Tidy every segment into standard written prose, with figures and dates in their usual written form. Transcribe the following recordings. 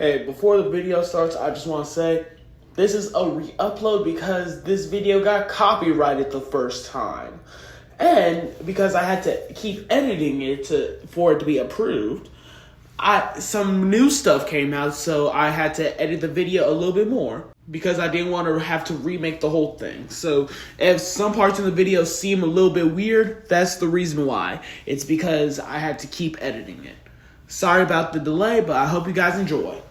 Hey, before the video starts, I just want to say this is a re-upload because this video got copyrighted the first time. And because I had to keep editing it for it to be approved, some new stuff came out, so I had to edit the video a little bit more because I didn't want to have to remake the whole thing. So if some parts of the video seem a little bit weird, that's the reason why. It's because I had to keep editing it. Sorry about the delay, but I hope you guys enjoy.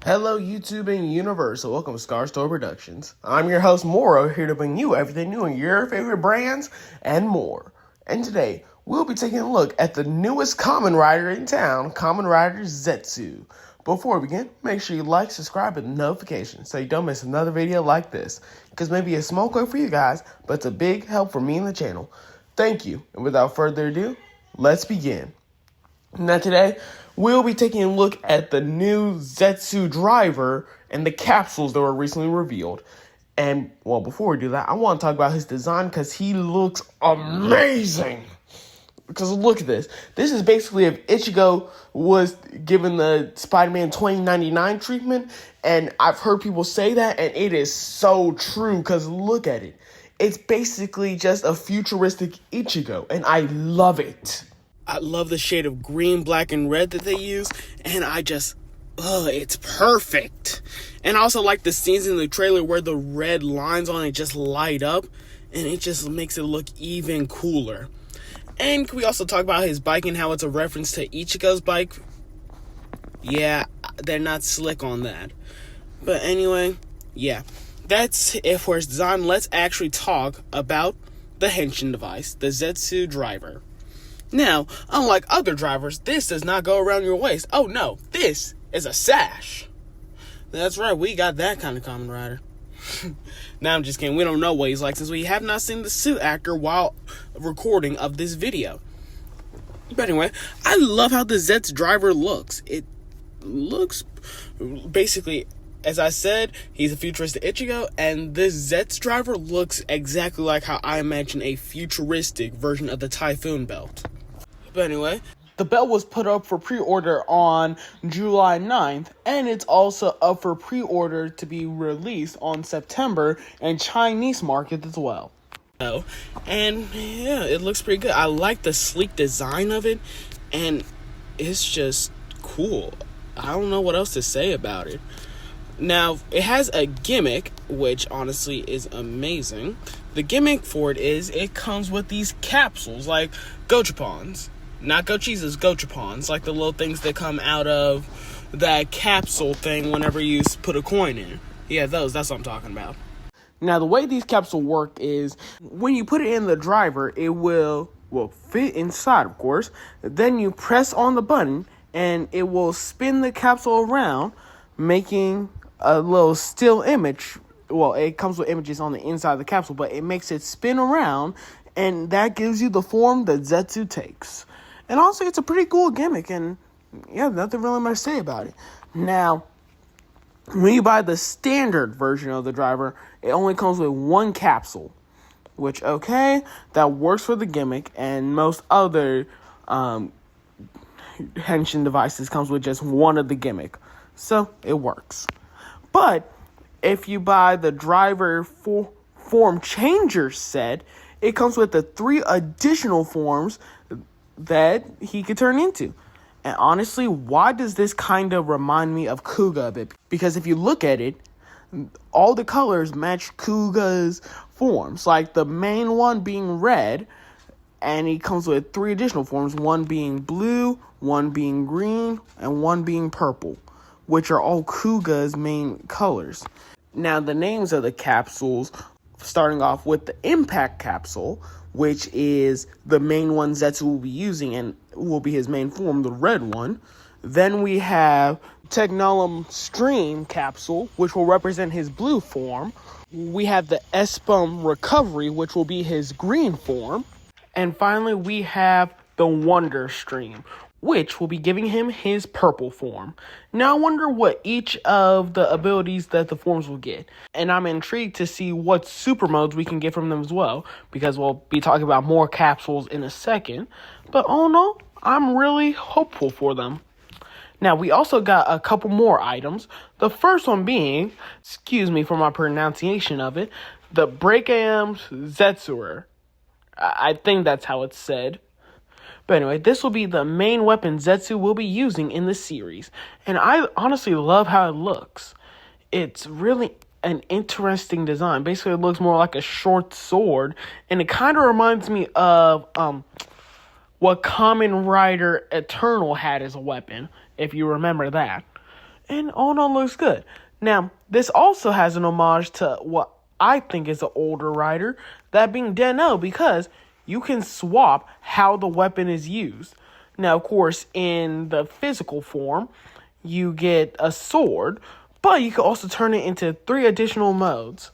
Hello, YouTube and universe. Welcome to Scar Store Productions. I'm your host, Morro, here to bring you everything new in your favorite brands and more. And today, we'll be taking a look at the newest Kamen Rider in town, Kamen Rider Zeztz. Before we begin, make sure you like, subscribe, and notifications so you don't miss another video like this. Because maybe a small quote for you guys, but it's a big help for me and the channel. Thank you. And without further ado, let's begin. Now today, we'll be taking a look at the new Zeztz driver and the capsules that were recently revealed. And, well, before we do that, I want to talk about his design because he looks amazing. Because look at this. This is basically if Ichigo was given the Spider-Man 2099 treatment. And I've heard people say that, and it is so true because look at it. It's basically just a futuristic Ichigo, and I love it. I love the shade of green, black, and red that they use, and it's perfect. And I also like the scenes in the trailer where the red lines on it just light up, and it just makes it look even cooler. And can we also talk about his bike and how it's a reference to Ichigo's bike? Yeah, they're not slick on that. But anyway, yeah, that's it for his design. Let's actually talk about the henshin device, the Zeztz driver. Now, unlike other drivers, this does not go around your waist. Oh no, this is a sash. That's right, we got that kind of Kamen Rider. Now I'm just kidding, we don't know what he's like since we have not seen the suit actor while recording of this video. But anyway, I love how the Zeztz driver looks. It looks basically, as I said, he's a futuristic Ichigo, and this Zeztz driver looks exactly like how I imagine a futuristic version of the Typhoon belt. But anyway, the belt was put up for pre-order on July 9th, and it's also up for pre-order to be released on September in Chinese market as well. Oh, and yeah, it looks pretty good. I like the sleek design of it, and it's just cool. I don't know what else to say about it. Now, it has a gimmick, which honestly is amazing. The gimmick for it is it comes with these capsules, like Gochapons. Not Gochizas, Gochapons, like the little things that come out of that capsule thing whenever you put a coin in. Yeah, that's what I'm talking about. Now, the way these capsules work is when you put it in the driver, it will fit inside, of course. Then you press on the button, and it will spin the capsule around, making a little still image. Well, it comes with images on the inside of the capsule, but it makes it spin around, and that gives you the form that Zeztz takes. And also, it's a pretty cool gimmick, and yeah, nothing really much to say about it. Now, when you buy the standard version of the driver, it only comes with one capsule, which, okay, that works for the gimmick, and most other henshin devices comes with just one of the gimmick, so it works. But if you buy the driver form changer set, it comes with the 3 additional forms that he could turn into. And honestly, why does this kind of remind me of Kuga a bit? Because if you look at it, all the colors match Kuga's forms. Like the main one being red, and he comes with 3 additional forms, one being blue, one being green, and one being purple, which are all Kuga's main colors. Now, the names of the capsules, starting off with the Impact Capsule, which is the main one Zeztz will be using and will be his main form, the red one. Then we have Technolum Stream Capsule, which will represent his blue form. We have the Espum Recovery, which will be his green form. And finally, we have the Wonder Stream, which will be giving him his purple form. Now, I wonder what each of the abilities that the forms will get. And I'm intrigued to see what super modes we can get from them as well, because we'll be talking about more capsules in a second. But all in all, I'm really hopeful for them. Now, we also got a couple more items. The first one being, excuse me for my pronunciation of it, the Breakam Zeztz. I think that's how it's said. But anyway, this will be the main weapon Zeztz will be using in the series. And I honestly love how it looks. It's really an interesting design. Basically, it looks more like a short sword. And it kind of reminds me of what Kamen Rider Eternal had as a weapon, if you remember that. And all in all, looks good. Now, this also has an homage to what I think is an older rider, that being Den-O, because you can swap how the weapon is used. Now, of course, in the physical form, you get a sword, but you can also turn it into 3 additional modes.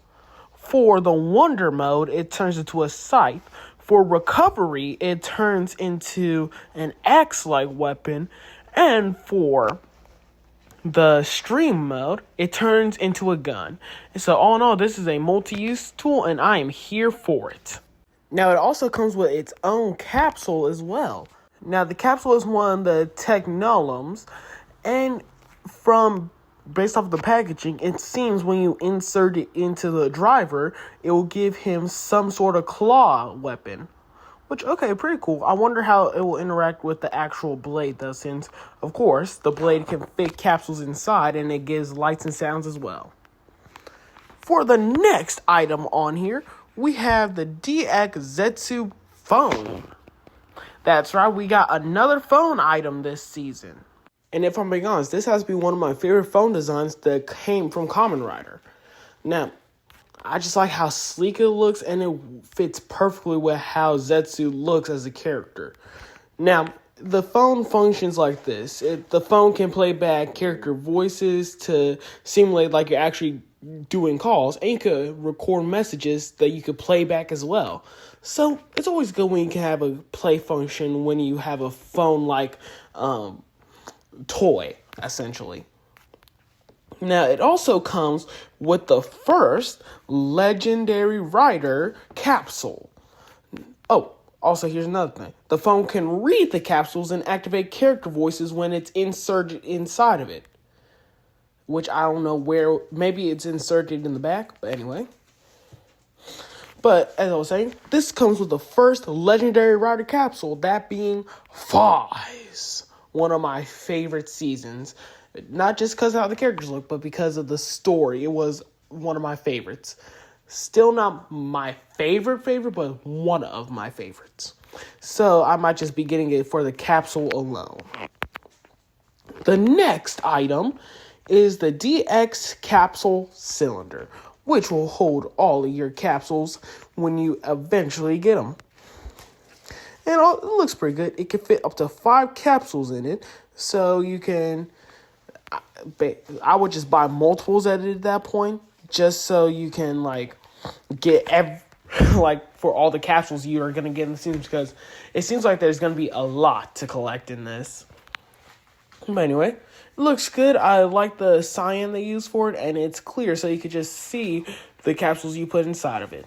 For the Wonder mode, it turns into a scythe. For recovery, it turns into an axe-like weapon. And for the stream mode, it turns into a gun. And so all in all, this is a multi-use tool, and I am here for it. Now, it also comes with its own capsule as well. Now, the capsule is one of the Technoloms, and based off the packaging, it seems when you insert it into the driver, it will give him some sort of claw weapon. Which, okay, pretty cool. I wonder how it will interact with the actual blade, though, since, of course, the blade can fit capsules inside, and it gives lights and sounds as well. For the next item on here, we have the DX Zeztz phone. That's right, we got another phone item this season. And if I'm being honest, this has to be one of my favorite phone designs that came from Kamen Rider. Now, I just like how sleek it looks, and it fits perfectly with how Zeztz looks as a character. Now, the phone functions like this. The phone can play back character voices to simulate like you're actually doing calls, and you could record messages that you could play back as well. So, it's always good when you can have a play function when you have a phone-like toy, essentially. Now, it also comes with the first legendary rider capsule. Oh, also, here's another thing. The phone can read the capsules and activate character voices when it's inserted inside of it. Which I don't know where, maybe it's inserted in the back, but anyway. But, as I was saying, this comes with the first legendary rider capsule, that being Faiz, one of my favorite seasons. Not just because of how the characters look, but because of the story. It was one of my favorites. Still not my favorite, but one of my favorites. So I might just be getting it for the capsule alone. The next item is the DX Capsule Cylinder, which will hold all of your capsules when you eventually get them. And it looks pretty good. It can fit up to 5 capsules in it, so you can... I would just buy multiples at it at that point, just so you can get for all the capsules you are gonna get in the series, because it seems like there's gonna be a lot to collect in this. But anyway, it looks good. I like the cyan they use for it, and it's clear, so you can just see the capsules you put inside of it.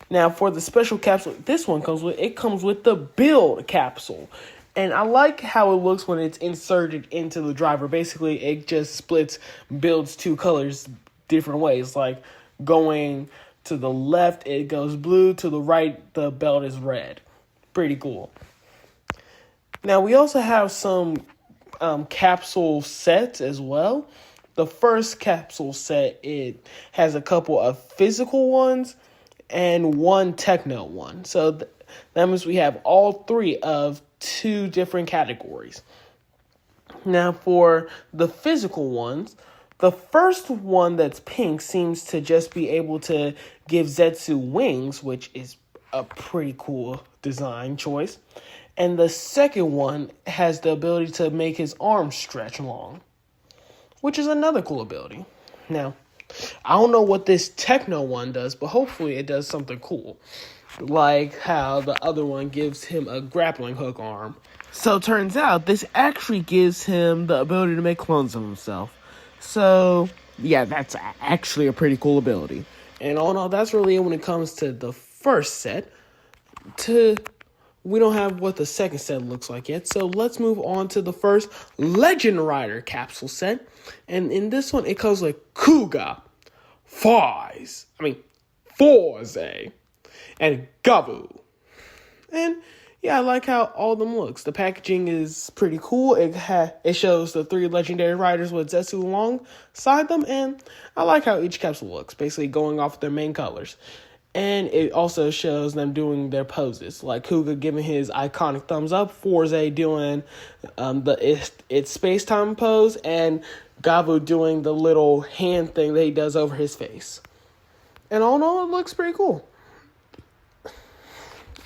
Now, for the special capsule, this one comes with the build capsule. And I like how it looks when it's inserted into the driver. Basically, it just builds 2 colors different ways. Like, going to the left, it goes blue. To the right, the belt is red. Pretty cool. Now, we also have some capsule sets as well. The first capsule set, it has a couple of physical ones and one techno one. So that means we have all 3 of 2 different categories. Now, for the physical ones, the first one that's pink seems to just be able to give Zeztz wings, which is a pretty cool design choice. And the second one has the ability to make his arms stretch long, which is another cool ability. Now, I don't know what this techno one does, but hopefully it does something cool. Like how the other one gives him a grappling hook arm. So it turns out this actually gives him the ability to make clones of himself. So, yeah, that's actually a pretty cool ability. And all in all, that's really it when it comes to the first set. we don't have what the second set looks like yet. So let's move on to the first Legend Rider capsule set. And in this one, it comes with Kuga, Forze, and Gabu. And yeah, I like how all of them looks. The packaging is pretty cool. It shows the 3 legendary riders with Zeztz alongside them, and I like how each capsule looks, basically going off their main colors. And it also shows them doing their poses, like Kuga giving his iconic thumbs up, Forze doing it's space-time pose, and Gabu doing the little hand thing that he does over his face. And all in all, it looks pretty cool.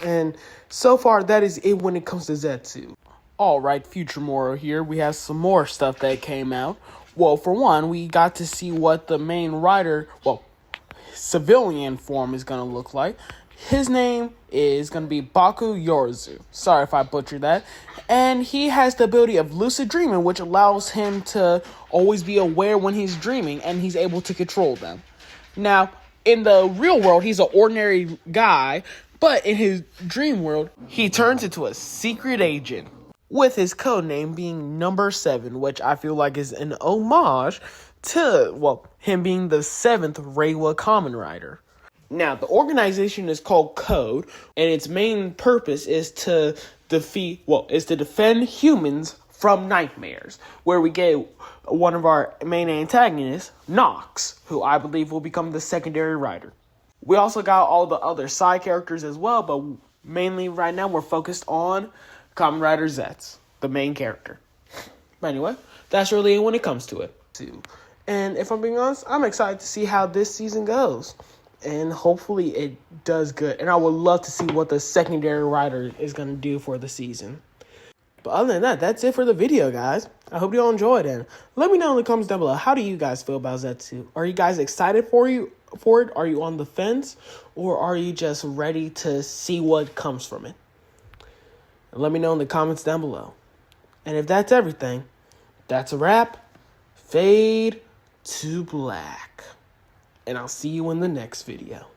And so far, that is it when it comes to Zeztz. Alright, Future Morro here. We have some more stuff that came out. Well, for one, we got to see what the main rider, civilian form is going to look like. His name is going to be Baku Yorzu. Sorry if I butchered that. And he has the ability of lucid dreaming, which allows him to always be aware when he's dreaming, and he's able to control them. Now, in the real world, he's an ordinary guy, but in his dream world, he turns into a secret agent, with his code name being Number 7, which I feel like is an homage to, him being the 7th Reiwa Kamen Rider. Now, the organization is called Code, and its main purpose is to defend humans from nightmares, where we get one of our main antagonists, Nox, who I believe will become the secondary rider. We also got all the other side characters as well, but mainly right now we're focused on Kamen Rider Zeztz, the main character. But anyway, that's really it when it comes to it. And if I'm being honest, I'm excited to see how this season goes. And hopefully it does good. And I would love to see what the secondary rider is going to do for the season. But other than that, that's it for the video, guys. I hope you all enjoyed it. Let me know in the comments down below, how do you guys feel about Zeztz? Are you guys excited for it? Are you on the fence? Or are you just ready to see what comes from it? Let me know in the comments down below. And if that's everything, that's a wrap. Fade to black. And I'll see you in the next video.